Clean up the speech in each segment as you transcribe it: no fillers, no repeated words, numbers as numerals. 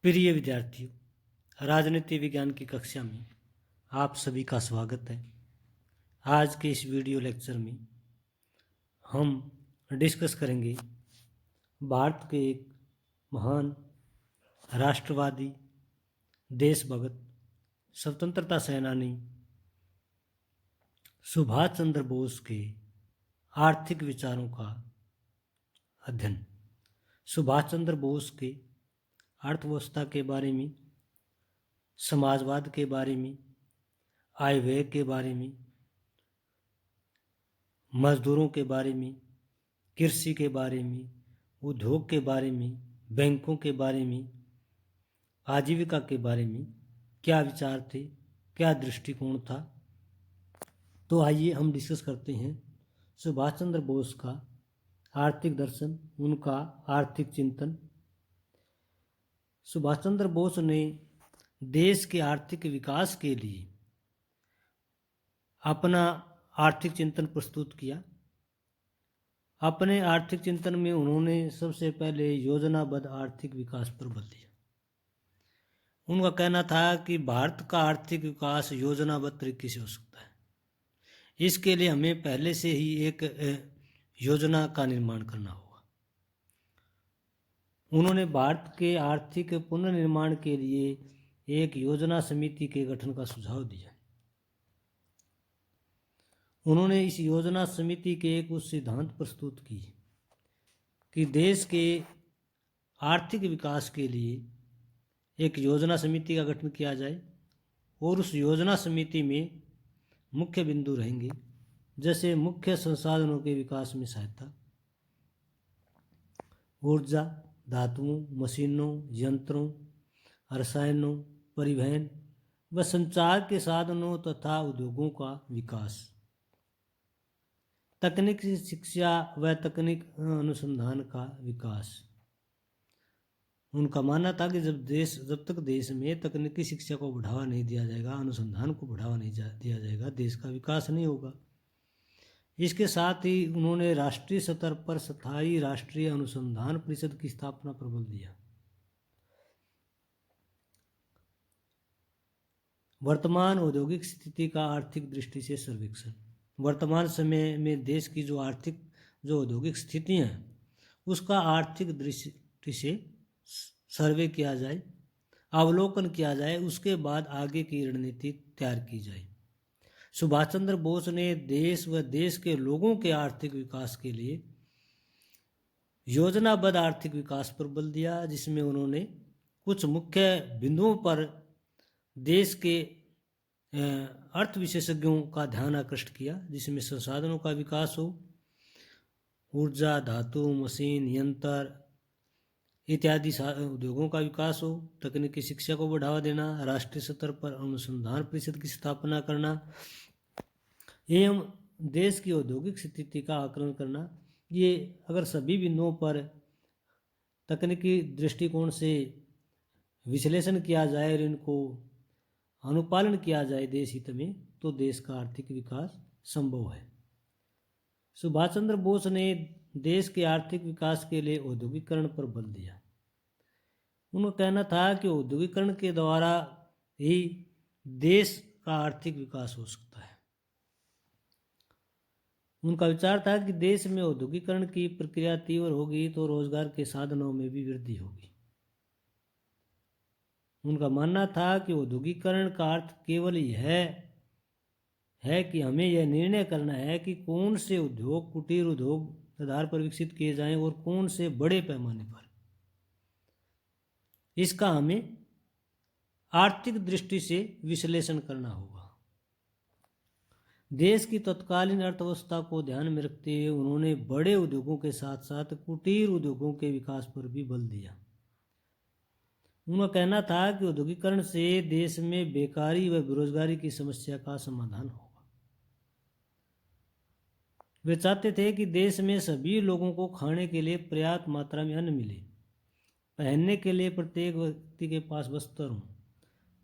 प्रिय विद्यार्थियों, राजनीति विज्ञान की कक्षा में आप सभी का स्वागत है। आज के इस वीडियो लेक्चर में हम डिस्कस करेंगे भारत के एक महान राष्ट्रवादी, देशभक्त, स्वतंत्रता सेनानी सुभाष चंद्र बोस के आर्थिक विचारों का अध्ययन। सुभाष चंद्र बोस के अर्थव्यवस्था के बारे में, समाजवाद के बारे में, आय व्यय के बारे में, मजदूरों के बारे में, कृषि के बारे में, उद्योग के बारे में, बैंकों के बारे में, आजीविका के बारे में क्या विचार थे, क्या दृष्टिकोण था। तो आइए हम डिस्कस करते हैं सुभाष चंद्र बोस का आर्थिक दर्शन, उनका आर्थिक चिंतन। सुभाष चंद्र बोस ने देश के आर्थिक विकास के लिए अपना आर्थिक चिंतन प्रस्तुत किया। अपने आर्थिक चिंतन में उन्होंने सबसे पहले योजनाबद्ध आर्थिक विकास पर बल दिया। उनका कहना था कि भारत का आर्थिक विकास योजनाबद्ध तरीके से हो सकता है। इसके लिए हमें पहले से ही एक योजना का निर्माण करना होगा। उन्होंने भारत के आर्थिक पुनर्निर्माण के लिए एक योजना समिति के गठन का सुझाव दिया। उन्होंने इस योजना समिति के एक उस सिद्धांत प्रस्तुत की कि देश के आर्थिक विकास के लिए एक योजना समिति का गठन किया जाए और उस योजना समिति में मुख्य बिंदु रहेंगे, जैसे मुख्य संसाधनों के विकास में सहायता, ऊर्जा, धातुओं, मशीनों, यंत्रों, रसायनों, परिवहन व संचार के साधनों तथा उद्योगों का विकास, तकनीकी शिक्षा व तकनीक अनुसंधान का विकास। उनका मानना था कि जब तक देश में तकनीकी शिक्षा को बढ़ावा नहीं दिया जाएगा, अनुसंधान को बढ़ावा नहीं दिया जाएगा, देश का विकास नहीं होगा। इसके साथ ही उन्होंने राष्ट्रीय स्तर पर स्थायी राष्ट्रीय अनुसंधान परिषद की स्थापना पर बल दिया। वर्तमान औद्योगिक स्थिति का आर्थिक दृष्टि से सर्वेक्षण। वर्तमान समय में देश की जो औद्योगिक स्थितियाँ हैं उसका आर्थिक दृष्टि से सर्वे किया जाए, अवलोकन किया जाए, उसके बाद आगे की रणनीति तैयार की जाए। सुभाष चंद्र बोस ने देश व देश के लोगों के आर्थिक विकास के लिए योजनाबद्ध आर्थिक विकास पर बल दिया, जिसमें उन्होंने कुछ मुख्य बिंदुओं पर देश के अर्थ विशेषज्ञों का ध्यान आकृष्ट किया, जिसमें संसाधनों का विकास हो, ऊर्जा, धातु, मशीन, यंत्र इत्यादि उद्योगों का विकास हो, तकनीकी शिक्षा को बढ़ावा देना, राष्ट्रीय स्तर पर अनुसंधान परिषद की स्थापना करना एवं देश की औद्योगिक स्थिति का आकलन करना। ये अगर सभी बिंदुओं पर तकनीकी दृष्टिकोण से विश्लेषण किया जाए और इनको अनुपालन किया जाए देश हित में, तो देश का आर्थिक विकास संभव है। सुभाष चंद्र बोस ने देश के आर्थिक विकास के लिए औद्योगिकरण पर बल दिया। उनका कहना था कि औद्योगिकरण के द्वारा ही देश का आर्थिक विकास हो सकता है। उनका विचार था कि देश में औद्योगिकरण की प्रक्रिया तीव्र होगी तो रोजगार के साधनों में भी वृद्धि होगी। उनका मानना था कि औद्योगिकरण का अर्थ केवल यह है कि हमें यह निर्णय करना है कि कौन से उद्योग कुटीर उद्योग आधार पर विकसित किए जाएं और कौन से बड़े पैमाने पर। इसका हमें आर्थिक दृष्टि से विश्लेषण करना होगा। देश की तत्कालीन अर्थव्यवस्था को ध्यान में रखते हुए उन्होंने बड़े उद्योगों के साथ साथ कुटीर उद्योगों के विकास पर भी बल दिया। उनका कहना था कि औद्योगिकरण से देश में बेकारी व बेरोजगारी की समस्या का समाधान होगा। वे चाहते थे कि देश में सभी लोगों को खाने के लिए पर्याप्त मात्रा में अन्न मिले, पहनने के लिए प्रत्येक व्यक्ति के पास वस्त्र हो,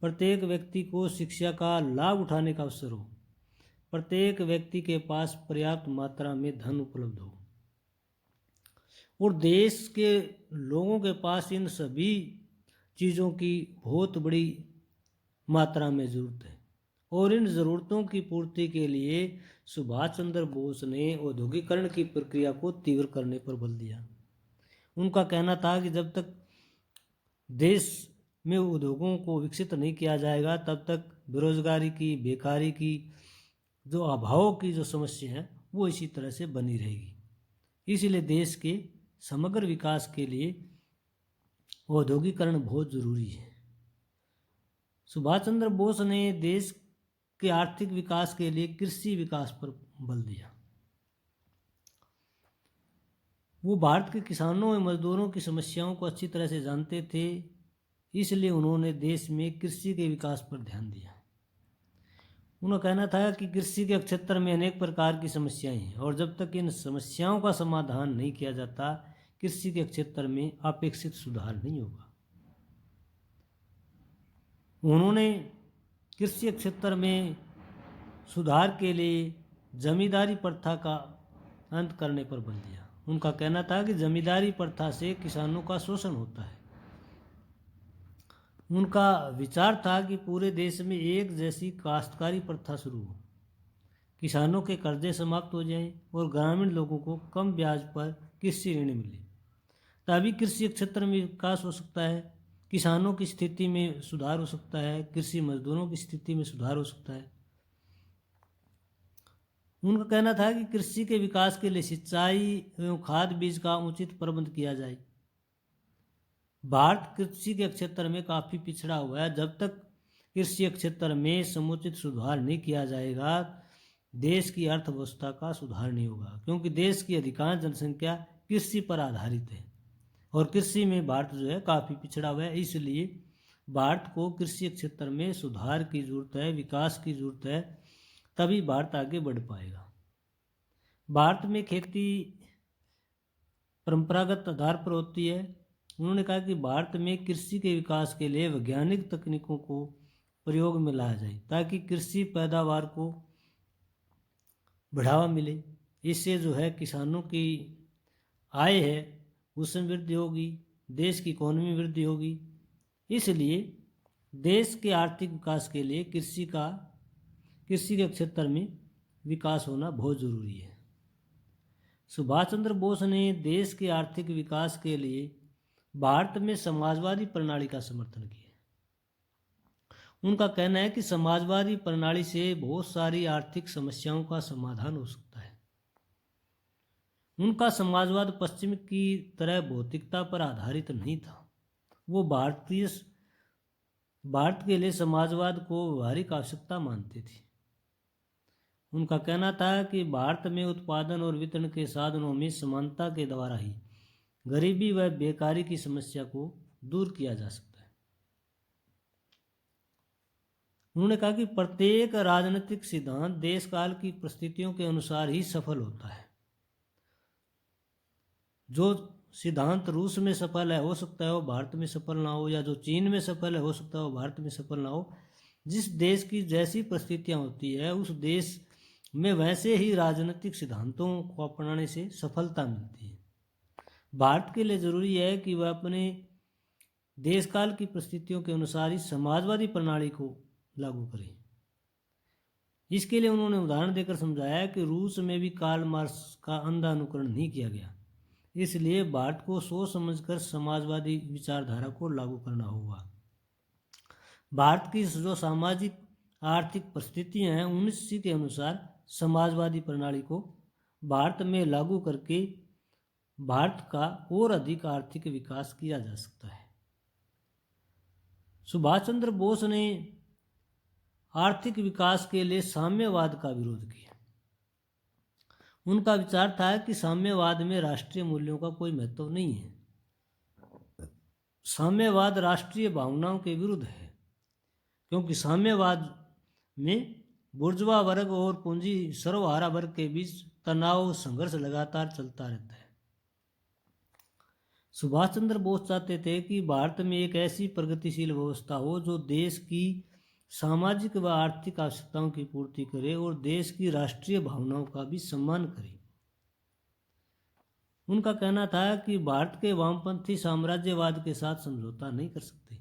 प्रत्येक व्यक्ति को शिक्षा का लाभ उठाने का अवसर हो, प्रत्येक व्यक्ति के पास पर्याप्त मात्रा में धन उपलब्ध हो और देश के लोगों के पास इन सभी चीज़ों की बहुत बड़ी मात्रा में ज़रूरत है और इन ज़रूरतों की पूर्ति के लिए सुभाष चंद्र बोस ने औद्योगिकरण की प्रक्रिया को तीव्र करने पर बल दिया। उनका कहना था कि जब तक देश में उद्योगों को विकसित नहीं किया जाएगा तब तक बेरोजगारी की, बेकारी की, जो अभाव की जो समस्या है वो इसी तरह से बनी रहेगी। इसलिए देश के समग्र विकास के लिए औद्योगिकरण बहुत जरूरी है। सुभाष चंद्र बोस ने देश के आर्थिक विकास के लिए कृषि विकास पर बल दिया। वो भारत के किसानों और मजदूरों की समस्याओं को अच्छी तरह से जानते थे, इसलिए उन्होंने देश में कृषि के विकास पर ध्यान दिया। उनका कहना था कि कृषि के क्षेत्र में अनेक प्रकार की समस्याएं हैं और जब तक इन समस्याओं का समाधान नहीं किया जाता कृषि के क्षेत्र में अपेक्षित सुधार नहीं होगा। उन्होंने कृषि क्षेत्र में सुधार के लिए जमींदारी प्रथा का अंत करने पर बल दिया। उनका कहना था कि जमींदारी प्रथा से किसानों का शोषण होता है। उनका विचार था कि पूरे देश में एक जैसी काश्तकारी प्रथा शुरू हो, किसानों के कर्जे समाप्त हो जाएं और ग्रामीण लोगों को कम ब्याज पर कृषि ऋण मिले, तभी कृषि क्षेत्र में विकास हो सकता है, किसानों की स्थिति में सुधार हो सकता है, कृषि मजदूरों की स्थिति में सुधार हो सकता है। उनका कहना था कि कृषि के विकास के लिए सिंचाई एवं खाद बीज का उचित प्रबंध किया जाए। भारत कृषि के क्षेत्र में काफ़ी पिछड़ा हुआ है। जब तक कृषि क्षेत्र में समुचित सुधार नहीं किया जाएगा देश की अर्थव्यवस्था का सुधार नहीं होगा, क्योंकि देश की अधिकांश जनसंख्या कृषि पर आधारित है और कृषि में भारत जो है काफ़ी पिछड़ा हुआ है। इसलिए भारत को कृषि क्षेत्र में सुधार की ज़रूरत है, विकास की ज़रूरत है, तभी भारत आगे बढ़ पाएगा। भारत में खेती परंपरागत आधार पर होती है। उन्होंने कहा कि भारत में कृषि के विकास के लिए वैज्ञानिक तकनीकों को प्रयोग में लाया जाए ताकि कृषि पैदावार को बढ़ावा मिले। इससे जो है किसानों की आय है उसमें वृद्धि होगी, देश की इकोनॉमी में वृद्धि होगी। इसलिए देश के आर्थिक विकास के लिए कृषि के क्षेत्र में विकास होना बहुत ज़रूरी है। सुभाष चंद्र बोस ने देश के आर्थिक विकास के लिए भारत में समाजवादी प्रणाली का समर्थन किया। उनका कहना है कि समाजवादी प्रणाली से बहुत सारी आर्थिक समस्याओं का समाधान हो सकता है। उनका समाजवाद पश्चिम की तरह भौतिकता पर आधारित नहीं था। वो भारत के लिए समाजवाद को व्यवहारिक आवश्यकता मानते थे। उनका कहना था कि भारत में उत्पादन और वितरण के साधनों में समानता के द्वारा ही गरीबी व बेकारी की समस्या को दूर किया जा सकता है। उन्होंने कहा कि प्रत्येक राजनीतिक सिद्धांत देश काल की परिस्थितियों के अनुसार ही सफल होता है। जो सिद्धांत रूस में सफल है हो सकता है वो भारत में सफल ना हो, या जो चीन में सफल है हो सकता है वो भारत में सफल ना हो। जिस देश की जैसी परिस्थितियां होती है उस देश में वैसे ही राजनीतिक सिद्धांतों को अपनाने से सफलता मिलती है। भारत के लिए ज़रूरी है कि वह अपने देश काल की परिस्थितियों के अनुसार ही समाजवादी प्रणाली को लागू करे। इसके लिए उन्होंने उदाहरण देकर समझाया कि रूस में भी कार्ल मार्क्स का अंधा अनुकरण नहीं किया गया, इसलिए भारत को सोच समझकर समाजवादी विचारधारा को लागू करना होगा। भारत की जो सामाजिक आर्थिक परिस्थितियां हैं उसी के अनुसार समाजवादी प्रणाली को भारत में लागू करके भारत का और अधिक आर्थिक विकास किया जा सकता है। सुभाष चंद्र बोस ने आर्थिक विकास के लिए साम्यवाद का विरोध किया। उनका विचार था कि साम्यवाद में राष्ट्रीय मूल्यों का कोई महत्व नहीं है। साम्यवाद राष्ट्रीय भावनाओं के विरुद्ध है, क्योंकि साम्यवाद में बुर्जुआ वर्ग और पूंजी सर्वहारा वर्ग के बीच तनाव संघर्ष लगातार चलता रहता है। सुभाष चंद्र बोस चाहते थे कि भारत में एक ऐसी प्रगतिशील व्यवस्था हो जो देश की सामाजिक व आर्थिक आवश्यकताओं की पूर्ति करे और देश की राष्ट्रीय भावनाओं का भी सम्मान करे। उनका कहना था कि भारत के वामपंथी साम्राज्यवाद के साथ समझौता नहीं कर सकते।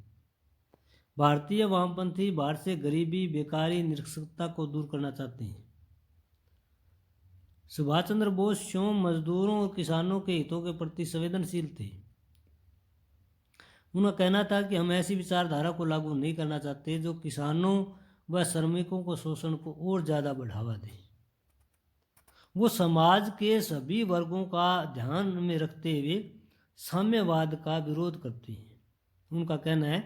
भारतीय वामपंथी भारत से गरीबी, बेकारी, निरक्षरता को दूर करना चाहते हैं। सुभाष चंद्र बोस श्रम मजदूरों और किसानों के हितों के प्रति संवेदनशील थे। उनका कहना था कि हम ऐसी विचारधारा को लागू नहीं करना चाहते जो किसानों व श्रमिकों को शोषण को और ज़्यादा बढ़ावा दे। वो समाज के सभी वर्गों का ध्यान में रखते हुए साम्यवाद का विरोध करते हैं। उनका कहना है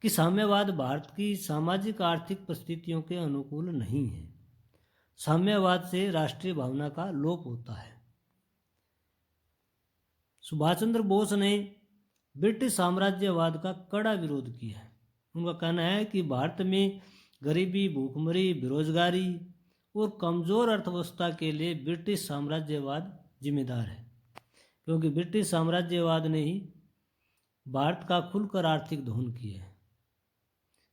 कि साम्यवाद भारत की सामाजिक आर्थिक परिस्थितियों के अनुकूल नहीं है। साम्यवाद से राष्ट्रीय भावना का लोप होता है। सुभाष चंद्र बोस ने ब्रिटिश साम्राज्यवाद का कड़ा विरोध किया है। उनका कहना है कि भारत में गरीबी, भूखमरी, बेरोजगारी और कमज़ोर अर्थव्यवस्था के लिए ब्रिटिश साम्राज्यवाद जिम्मेदार है, क्योंकि ब्रिटिश साम्राज्यवाद ने ही भारत का खुलकर आर्थिक दोहन किया है।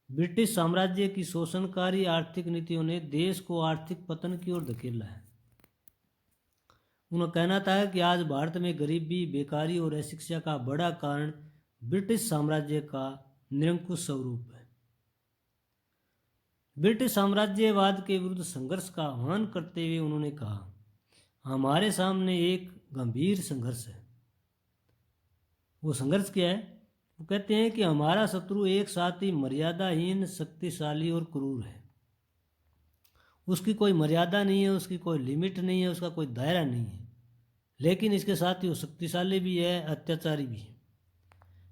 ब्रिटिश साम्राज्य की शोषणकारी आर्थिक नीतियों ने देश को आर्थिक पतन की ओर धकेला है। उनका कहना था कि आज भारत में गरीबी, बेकारी और अशिक्षा का बड़ा कारण ब्रिटिश साम्राज्य का निरंकुश स्वरूप है। ब्रिटिश साम्राज्यवाद के विरुद्ध संघर्ष का आह्वान करते हुए उन्होंने कहा, हमारे सामने एक गंभीर संघर्ष है। वो संघर्ष क्या है? वो कहते हैं कि हमारा शत्रु एक साथ ही मर्यादाहीन, शक्तिशाली और क्रूर है। उसकी कोई मर्यादा नहीं है, उसकी कोई लिमिट नहीं है, उसका कोई दायरा नहीं है, लेकिन इसके साथ ही वो शक्तिशाली भी है, अत्याचारी भी है।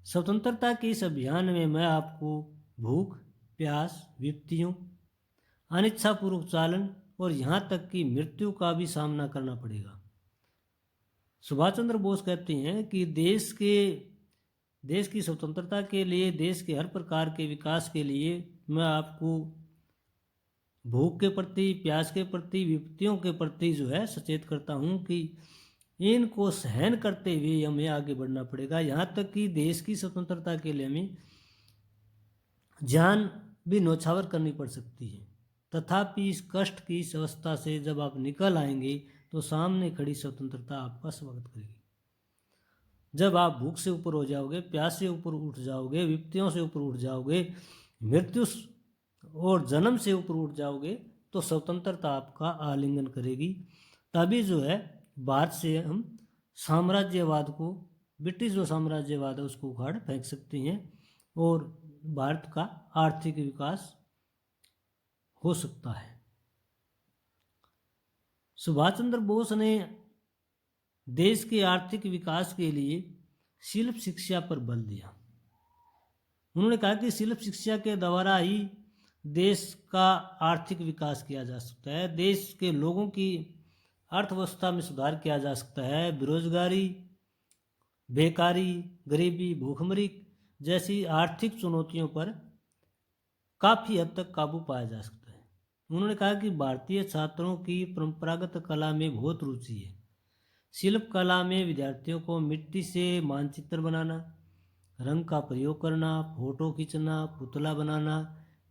स्वतंत्रता के इस अभियान में मैं आपको भूख, प्यास, विपत्तियों, अनिच्छापूर्वक चालन और यहाँ तक कि मृत्यु का भी सामना करना पड़ेगा। सुभाष चंद्र बोस कहते हैं कि देश की स्वतंत्रता के लिए, देश के हर प्रकार के विकास के लिए मैं आपको भूख के प्रति, प्यास के प्रति, विपत्तियों के प्रति जो है सचेत करता हूँ कि इनको सहन करते हुए हमें आगे बढ़ना पड़ेगा। यहाँ तक कि देश की स्वतंत्रता के लिए हमें जान भी न्यौछावर करनी पड़ सकती है। तथापि इस कष्ट की इस अवस्था से जब आप निकल आएंगे तो सामने खड़ी स्वतंत्रता आपका स्वागत करेगी। जब आप भूख से ऊपर हो जाओगे, प्यास से ऊपर उठ जाओगे, विपत्तियों से ऊपर उठ जाओगे, मृत्यु और जन्म से ऊपर उठ जाओगे, तो स्वतंत्रता आपका आलिंगन करेगी। तभी जो है भारत से हम साम्राज्यवाद को, ब्रिटिश जो साम्राज्यवाद है उसको उखाड़ फेंक सकते हैं और भारत का आर्थिक विकास हो सकता है। सुभाष चंद्र बोस ने देश के आर्थिक विकास के लिए शिल्प शिक्षा पर बल दिया। उन्होंने कहा कि शिल्प शिक्षा के द्वारा ही देश का आर्थिक विकास किया जा सकता है, देश के लोगों की अर्थव्यवस्था में सुधार किया जा सकता है, बेरोजगारी, बेकारी, गरीबी, भूखमरी जैसी आर्थिक चुनौतियों पर काफ़ी हद तक काबू पाया जा सकता है। उन्होंने कहा कि भारतीय छात्रों की परंपरागत कला में बहुत रुचि है। शिल्प कला में विद्यार्थियों को मिट्टी से मानचित्र बनाना, रंग का प्रयोग करना, फोटो खींचना, पुतला बनाना,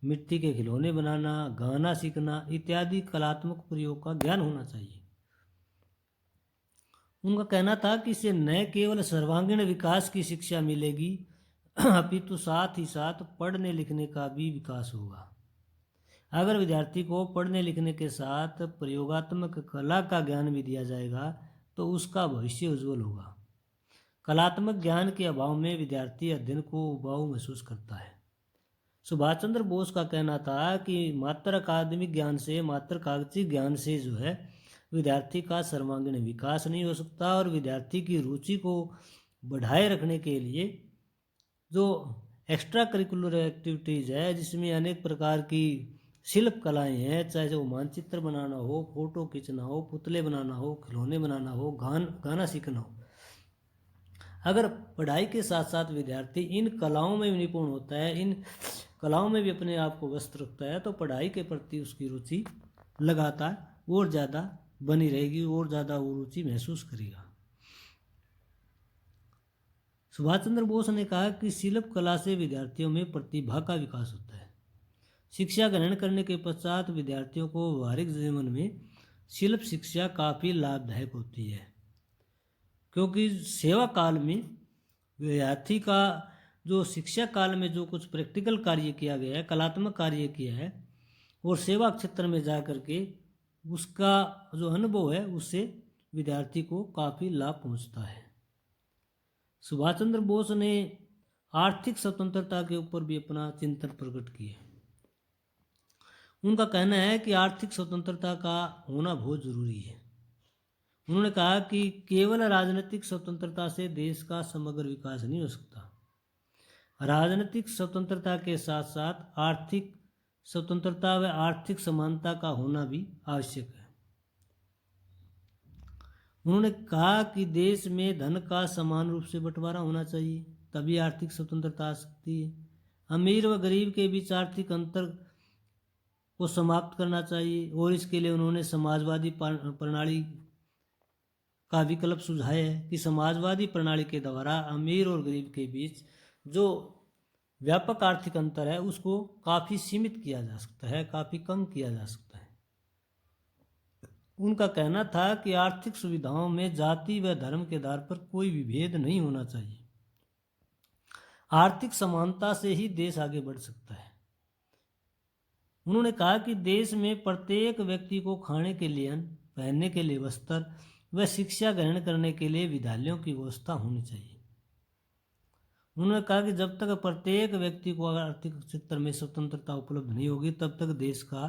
मिट्टी के खिलौने बनाना, गाना सीखना इत्यादि कलात्मक प्रयोग का ज्ञान होना चाहिए। उनका कहना था कि इससे न केवल सर्वांगीण विकास की शिक्षा मिलेगी अपितु साथ ही साथ पढ़ने लिखने का भी विकास होगा। अगर विद्यार्थी को पढ़ने लिखने के साथ प्रयोगात्मक कला का ज्ञान भी दिया जाएगा तो उसका भविष्य उज्जवल होगा। कलात्मक ज्ञान के अभाव में विद्यार्थी अध्ययन को उबाऊ महसूस करता है। सुभाष चंद्र बोस का कहना था कि मात्र अकादमिक ज्ञान से, मात्र कागजी ज्ञान से जो है विद्यार्थी का सर्वांगीण विकास नहीं हो सकता और विद्यार्थी की रुचि को बढ़ाए रखने के लिए जो एक्स्ट्रा करिकुलर एक्टिविटीज़ है, जिसमें अनेक प्रकार की शिल्प कलाएं हैं, चाहे वो मानचित्र बनाना हो, फोटो खींचना हो, पुतले बनाना हो, खिलौने बनाना हो, गाना सीखना हो, अगर पढ़ाई के साथ साथ विद्यार्थी इन कलाओं में भी निपुण होता है, इन कलाओं में भी अपने आप को व्यस्त रखता है, तो पढ़ाई के प्रति उसकी रुचि लगातार और ज़्यादा बनी रहेगी और ज़्यादा वो रुचि महसूस करेगा। सुभाष चंद्र बोस ने कहा कि शिल्प कला से विद्यार्थियों में प्रतिभा का विकास होता है। शिक्षा ग्रहण करने के पश्चात विद्यार्थियों को व्यवहारिक जीवन में शिल्प शिक्षा काफ़ी लाभदायक होती है, क्योंकि सेवा काल में विद्यार्थी का जो शिक्षा काल में जो कुछ प्रैक्टिकल कार्य किया गया है, कलात्मक कार्य किया है, और सेवा क्षेत्र में जा कर के उसका जो अनुभव है उससे विद्यार्थी को काफ़ी लाभ पहुंचता है। सुभाष चंद्र बोस ने आर्थिक स्वतंत्रता के ऊपर भी अपना चिंतन प्रकट किया। उनका कहना है कि आर्थिक स्वतंत्रता का होना बहुत जरूरी है। उन्होंने कहा कि केवल राजनीतिक स्वतंत्रता से देश का समग्र विकास नहीं हो सकता। राजनीतिक स्वतंत्रता के साथ साथ आर्थिक स्वतंत्रता व आर्थिक समानता का होना भी आवश्यक है। उन्होंने कहा कि देश में धन का समान रूप से बंटवारा होना चाहिए, तभी आर्थिक स्वतंत्रता आ सकती है। अमीर व गरीब के बीच आर्थिक अंतर को समाप्त करना चाहिए, और इसके लिए उन्होंने समाजवादी प्रणाली का विकल्प सुझाया है कि समाजवादी प्रणाली के द्वारा अमीर और गरीब के बीच जो व्यापक आर्थिक अंतर है उसको काफ़ी सीमित किया जा सकता है, काफ़ी कम किया जा सकता है। उनका कहना था कि आर्थिक सुविधाओं में जाति व धर्म के आधार पर कोई विभेद नहीं होना चाहिए। आर्थिक समानता से ही देश आगे बढ़ सकता है। उन्होंने कहा कि देश में प्रत्येक व्यक्ति को खाने के लिए अन्न, पहनने के लिए वस्त्र व शिक्षा ग्रहण करने के लिए विद्यालयों की व्यवस्था होनी चाहिए। उन्होंने कहा कि जब तक प्रत्येक व्यक्ति को आर्थिक क्षेत्र में स्वतंत्रता उपलब्ध नहीं होगी तब तक देश का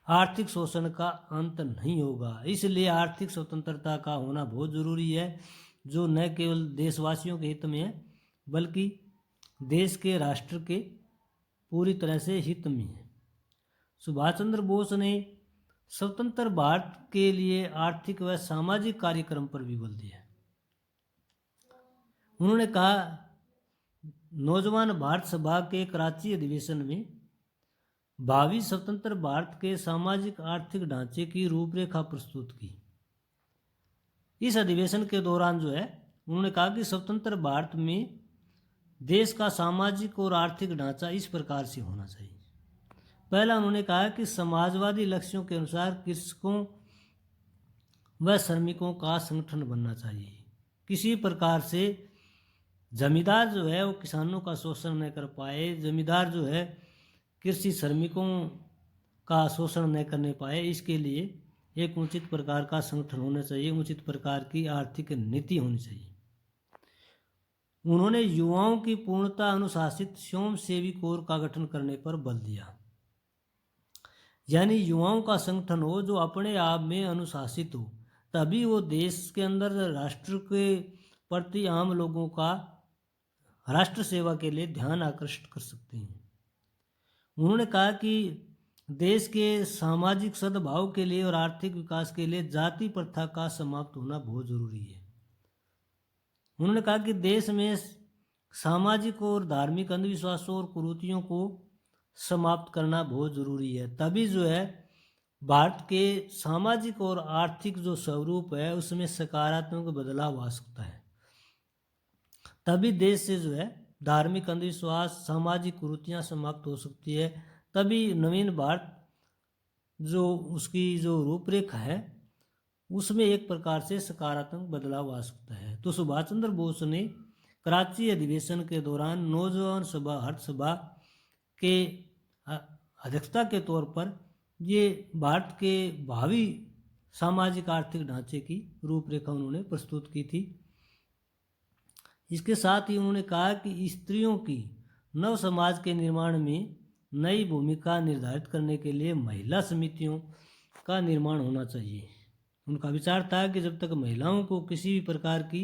आर्थिक शोषण का अंत नहीं होगा। इसलिए आर्थिक स्वतंत्रता का होना बहुत जरूरी है, जो न केवल देशवासियों के हित में है बल्कि देश के राष्ट्र के पूरी तरह से हित में है। सुभाष चंद्र बोस ने स्वतंत्र भारत के लिए आर्थिक व सामाजिक कार्यक्रम पर भी बल दिया। उन्होंने कहा, नौजवान भारत सभा के कराची अधिवेशन में भावी स्वतंत्र भारत के सामाजिक आर्थिक ढांचे की रूपरेखा प्रस्तुत की। इस अधिवेशन के दौरान उन्होंने कहा कि स्वतंत्र भारत में देश का सामाजिक और आर्थिक ढांचा इस प्रकार से होना चाहिए। पहला उन्होंने कहा कि समाजवादी लक्ष्यों के अनुसार कृषकों व श्रमिकों का संगठन बनना चाहिए। किसी प्रकार से जमींदार वो किसानों का शोषण न कर पाए, जमींदार कृषि श्रमिकों का शोषण न करने पाए, इसके लिए एक उचित प्रकार का संगठन होना चाहिए, उचित प्रकार की आर्थिक नीति होनी चाहिए। उन्होंने युवाओं की पूर्णतः अनुशासित स्वयंसेवी कोर का गठन करने पर बल दिया, यानी युवाओं का संगठन हो जो अपने आप में अनुशासित हो, तभी वो देश के अंदर राष्ट्र के प्रति आम लोगों का राष्ट्र सेवा के लिए ध्यान आकर्षित कर सकते हैं। उन्होंने कहा कि देश के सामाजिक सद्भाव के लिए और आर्थिक विकास के लिए जाति प्रथा का समाप्त होना बहुत जरूरी है। उन्होंने कहा कि देश में सामाजिक और धार्मिक अंधविश्वासों और कुरीतियों को समाप्त करना बहुत जरूरी है, तभी भारत के सामाजिक और आर्थिक जो स्वरूप है उसमें सकारात्मक बदलाव आ सकता है। तभी देश से धार्मिक अंधविश्वास, सामाजिक कुरीतियाँ समाप्त हो सकती है, तभी नवीन भारत जो उसकी जो रूपरेखा है उसमें एक प्रकार से सकारात्मक बदलाव आ सकता है। तो सुभाष चंद्र बोस ने कराची अधिवेशन के दौरान नौजवान सभा हर्ष सभा के अध्यक्षता के तौर पर ये भारत के भावी सामाजिक आर्थिक ढांचे की रूपरेखा उन्होंने प्रस्तुत की थी। इसके साथ ही उन्होंने कहा कि स्त्रियों की नव समाज के निर्माण में नई भूमिका निर्धारित करने के लिए महिला समितियों का निर्माण होना चाहिए। उनका विचार था कि जब तक महिलाओं को किसी भी प्रकार की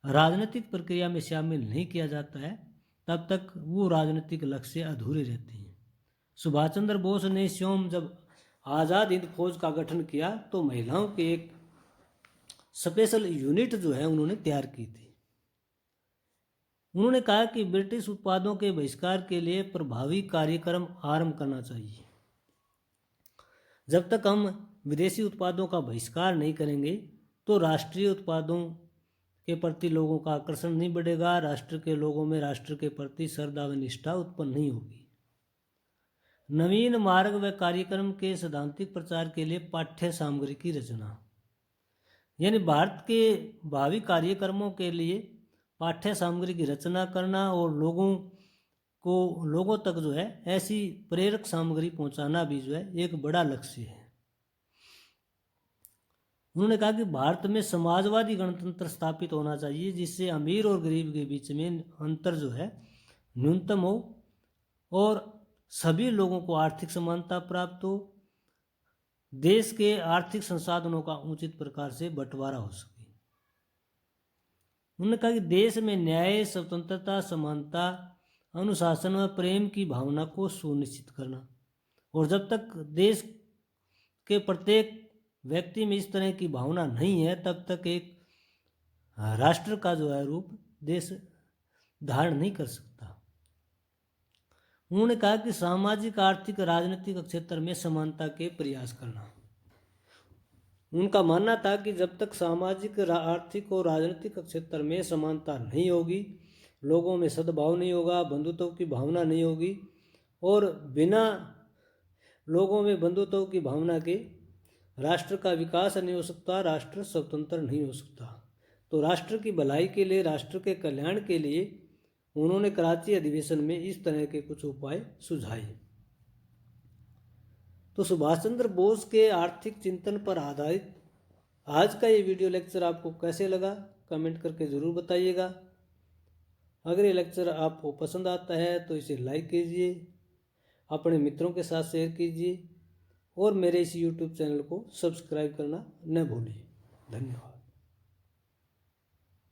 राजनीतिक प्रक्रिया में शामिल नहीं किया जाता है तब तक वो राजनीतिक लक्ष्य अधूरे रहते हैं। सुभाष चंद्र बोस ने स्वयं जब आज़ाद हिंद फौज का गठन किया तो महिलाओं के एक स्पेशल यूनिट उन्होंने तैयार की थी। उन्होंने कहा कि ब्रिटिश उत्पादों के बहिष्कार के लिए प्रभावी कार्यक्रम आरंभ करना चाहिए। जब तक हम विदेशी उत्पादों का बहिष्कार नहीं करेंगे तो राष्ट्रीय उत्पादों के प्रति लोगों का आकर्षण नहीं बढ़ेगा, राष्ट्र के लोगों में राष्ट्र के प्रति श्रद्धा व निष्ठा उत्पन्न नहीं होगी। नवीन मार्ग व कार्यक्रम के सैद्धांतिक प्रचार के लिए पाठ्य सामग्री की रचना, यानी भारत के भावी कार्यक्रमों के लिए पाठ्य सामग्री की रचना करना और लोगों तक जो है ऐसी प्रेरक सामग्री पहुंचाना भी जो है एक बड़ा लक्ष्य है। उन्होंने कहा कि भारत में समाजवादी गणतंत्र स्थापित होना चाहिए जिससे अमीर और गरीब के बीच में अंतर जो है न्यूनतम हो और सभी लोगों को आर्थिक समानता प्राप्त हो, देश के आर्थिक संसाधनों का उचित प्रकार से बंटवारा हो सके। उन्होंने कहा कि देश में न्याय, स्वतंत्रता, समानता, अनुशासन व प्रेम की भावना को सुनिश्चित करना, और जब तक देश के प्रत्येक व्यक्ति में इस तरह की भावना नहीं है तब तक एक राष्ट्र का जो है रूप देश धारण नहीं कर सकता। उन्होंने कहा कि सामाजिक, आर्थिक, राजनीतिक क्षेत्र में समानता के प्रयास करना। उनका मानना था कि जब तक सामाजिक, आर्थिक और राजनीतिक क्षेत्र में समानता नहीं होगी, लोगों में सद्भाव नहीं होगा, बंधुत्व की भावना नहीं होगी, और बिना लोगों में बंधुत्व की भावना के राष्ट्र का विकास नहीं हो सकता, राष्ट्र स्वतंत्र नहीं हो सकता। तो राष्ट्र की भलाई के लिए, राष्ट्र के कल्याण के लिए उन्होंने कराची अधिवेशन में इस तरह के कुछ उपाय सुझाए। तो सुभाष चंद्र बोस के आर्थिक चिंतन पर आधारित आज का ये वीडियो लेक्चर आपको कैसे लगा कमेंट करके ज़रूर बताइएगा। अगर ये लेक्चर आपको पसंद आता है तो इसे लाइक कीजिए, अपने मित्रों के साथ शेयर कीजिए और मेरे इस YouTube चैनल को सब्सक्राइब करना न भूलिए। धन्यवाद।